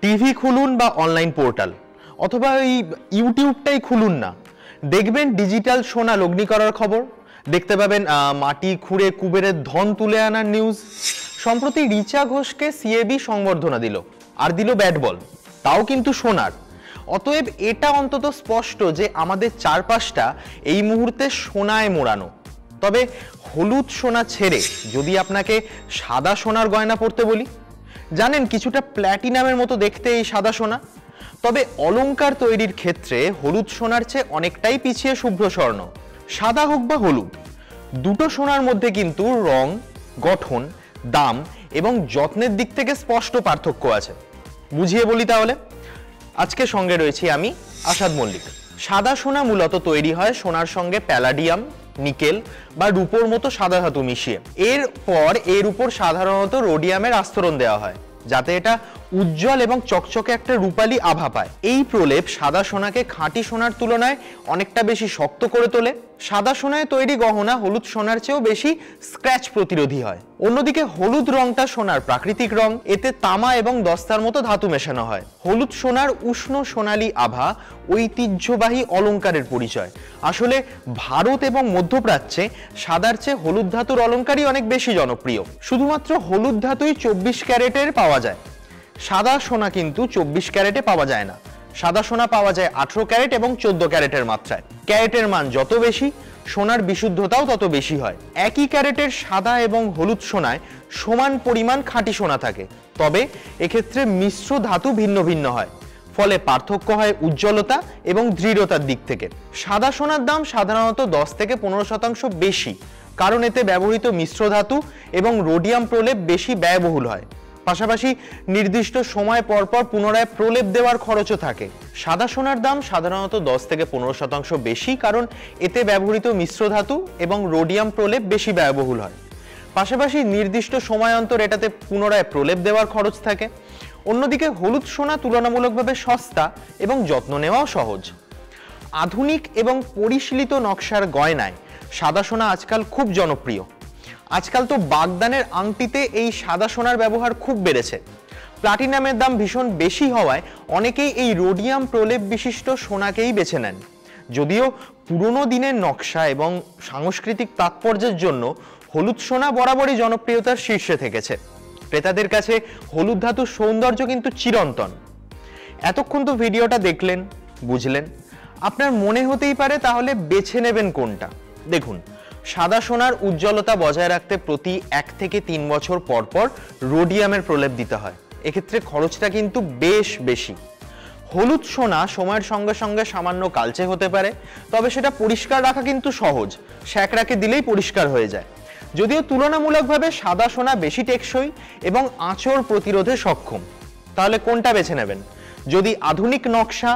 TV খুলুন বা online portal অথবা এই ইউটিউবটাই খুলুন না, দেখবেন ডিজিটাল সোনা লগ্নি করার খবর, দেখতে পাবেন মাটি খুঁড়ে কুবেরের ধন তুলে আনার নিউজ। সম্প্রতি রিচা ঘোষকে সিএবি সংবর্ধনা দিল, আর দিল ব্যাট বল, তাও কিন্তু সোনার। অতএব এটা অন্তত স্পষ্ট যে আমাদের চারপাশটা এই মুহূর্তে সোনায় মোড়ানো। তবে হলুদ সোনা ছেড়ে যদি আপনাকে সাদা সোনার গয়না পরতে বলি, জানেন কিছুটা প্ল্যাটিনামের মতো দেখতে এই সাদা সোনা, তবে অলংকার তৈরির ক্ষেত্রে হলুদ সোনার চেয়ে অনেকটাই পিছিয়ে শুভ্র স্বর্ণ। সাদা হোক বা হলুদ, দুটো সোনার মধ্যে কিন্তু রং, গঠন, দাম এবং যত্নের দিক থেকে স্পষ্ট পার্থক্য আছে। বুঝিয়ে বলি তাহলে। আজকে সঙ্গে রয়েছি আমি, আসাদ মল্লিক। সাদা সোনা মূলত তৈরি হয় সোনার সঙ্গে প্যালাডিয়াম, নিকেল বা রূপোর মতো সাদা ধাতু মিশিয়ে। এরপর এর উপর সাধারণত রোডিয়ামের আস্তরণ দেওয়া হয়, যাতে এটা উজ্জ্বল এবং চকচকে একটা রূপালী আভা পায়। এই প্রলেপ সাদা সোনাকে খাঁটি সোনার তুলনায় অনেকটা বেশি শক্ত করে তোলে। সাদা সোনায় তৈরি গহনা হলুদ সোনার চেয়েও বেশি স্ক্র্যাচ প্রতিরোধী হয়। অন্যদিকে হলুদ রংটা সোনার প্রাকৃতিক রং, এতে তামা এবং দস্তার মতো ধাতু মেশানো হয়। হলুদ সোনার উষ্ণ সোনালী আভা ঐতিহ্যবাহী অলংকারের পরিচয়। আসলে ভারত এবং মধ্যপ্রাচ্যে সাদার চেয়ে হলুদ ধাতুর অলংকারই অনেক বেশি জনপ্রিয়। শুধুমাত্র হলুদ ধাতুই 24 ক্যারেটের পাওয়া যায়, সাদা সোনা কিন্তু 24 ক্যারেটে পাওয়া যায় না। সাদা সোনা পাওয়া যায় 18 ক্যারেট এবং 14 ক্যারেটের মাত্রায়। ক্যারেটের মান যত বেশি, সোনার বিশুদ্ধতাও তত বেশি হয়। একই ক্যারেটের সাদা এবং হলুদ সোনায় সমান পরিমাণ খাঁটি সোনা থাকে, তবে এক্ষেত্রে মিশ্র ধাতু ভিন্ন ভিন্ন হয়, ফলে পার্থক্য হয় উজ্জ্বলতা এবং দৃঢ়তার দিক থেকে। সাদা সোনার দাম সাধারণত 10 থেকে 15% বেশি, কারণ এতে ব্যবহৃত মিশ্র ধাতু এবং রোডিয়াম প্রলেপ বেশি ব্যয়বহুল হয়। পাশাপাশি নির্দিষ্ট সময় পরপর পুনরায় প্রলেপ দেওয়ার খরচও থাকে। সাদা সোনার দাম সাধারণত 10 থেকে 15% বেশি, কারণ এতে ব্যবহৃত মিশ্র ধাতু এবং রোডিয়াম প্রলেপ বেশি ব্যয়বহুল হয়। পাশাপাশি নির্দিষ্ট সময় অন্তর এটাতে পুনরায় প্রলেপ দেওয়ার খরচ থাকে। অন্যদিকে হলুদ সোনা তুলনামূলকভাবে সস্তা এবং যত্ন নেওয়াও সহজ। আধুনিক এবং পরিশীলিত নকশার গয়নায় সাদা সোনা আজকাল খুব জনপ্রিয়। আজকাল তো বাগদানের আংটিতে এই সাদা সোনার ব্যবহার খুব বেড়েছে। প্লাটিনামের দাম ভীষণ বেশি হওয়ায় অনেকেই এই রোডিয়াম প্রলেপ বিশিষ্ট সোনাকেই বেছে নেন। যদিও পুরনো দিনের নকশা এবং সাংস্কৃতিক তাৎপর্যের জন্য হলুদ সোনা বরাবরই জনপ্রিয়তার শীর্ষে থেকেছে। ক্রেতাদের কাছে হলুদ ধাতুর সৌন্দর্য কিন্তু চিরন্তন। এতক্ষণ তো ভিডিওটা দেখলেন, বুঝলেন। আপনার মনে হতেই পারে তাহলে বেছে নেবেন কোনটা। দেখুন, সাদা সোনার উজ্জ্বলতা বজায় রাখতে প্রতি 1 থেকে 3 বছর পর পর রোডিয়ামের প্রলেপ দিতে হয়। এক্ষেত্রে খরচটা কিন্তু বেশ বেশি। হলুদ সোনা সময়ের সঙ্গে সঙ্গে সামান্য কালচে হতে পারে, তবে সেটা পরিষ্কার রাখা কিন্তু সহজ, শ্যাকরাকে দিলেই পরিষ্কার হয়ে যায়। যদিও তুলনামূলকভাবে সাদা সোনা বেশি টেকসই এবং আঁচড় প্রতিরোধে সক্ষম। তাহলে কোনটা বেছে নেবেন? যদি আধুনিক নকশা,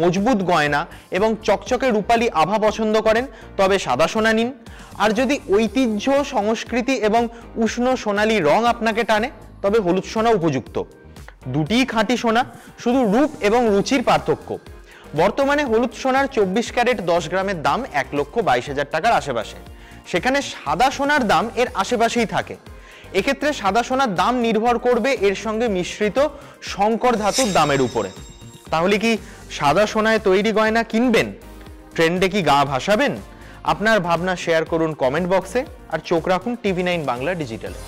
মজবুত গয়না এবং চকচকে রূপালী আভা পছন্দ করেন, তবে সাদা সোনা নিন। আর যদি ঐতিহ্য, সংস্কৃতি এবং উষ্ণ সোনালী রং আপনাকে টানে, তবে হলুদ সোনা উপযুক্ত। দুটিই খাঁটি সোনা, শুধু রূপ এবং রুচির পার্থক্য। বর্তমানে হলুদ সোনার 24 ক্যারেট 10 গ্রামের দাম 1,22,000 টাকার আশেপাশে, সেখানে সাদা সোনার দাম এর আশেপাশেই থাকে। এক্ষেত্রে সাদা সোনার দাম নির্ভর করবে এর সঙ্গে মিশ্রিত সংকর ধাতুর দামের উপরে। তাহলে কি সাদা সোনায় তৈরি গয়না কিনবেন? ট্রেন্ডে কি গা ভাসাবেন? আপনার ভাবনা শেয়ার করুন কমেন্ট বক্সে, আর চোখ রাখুন TV9 বাংলা ডিজিটালে।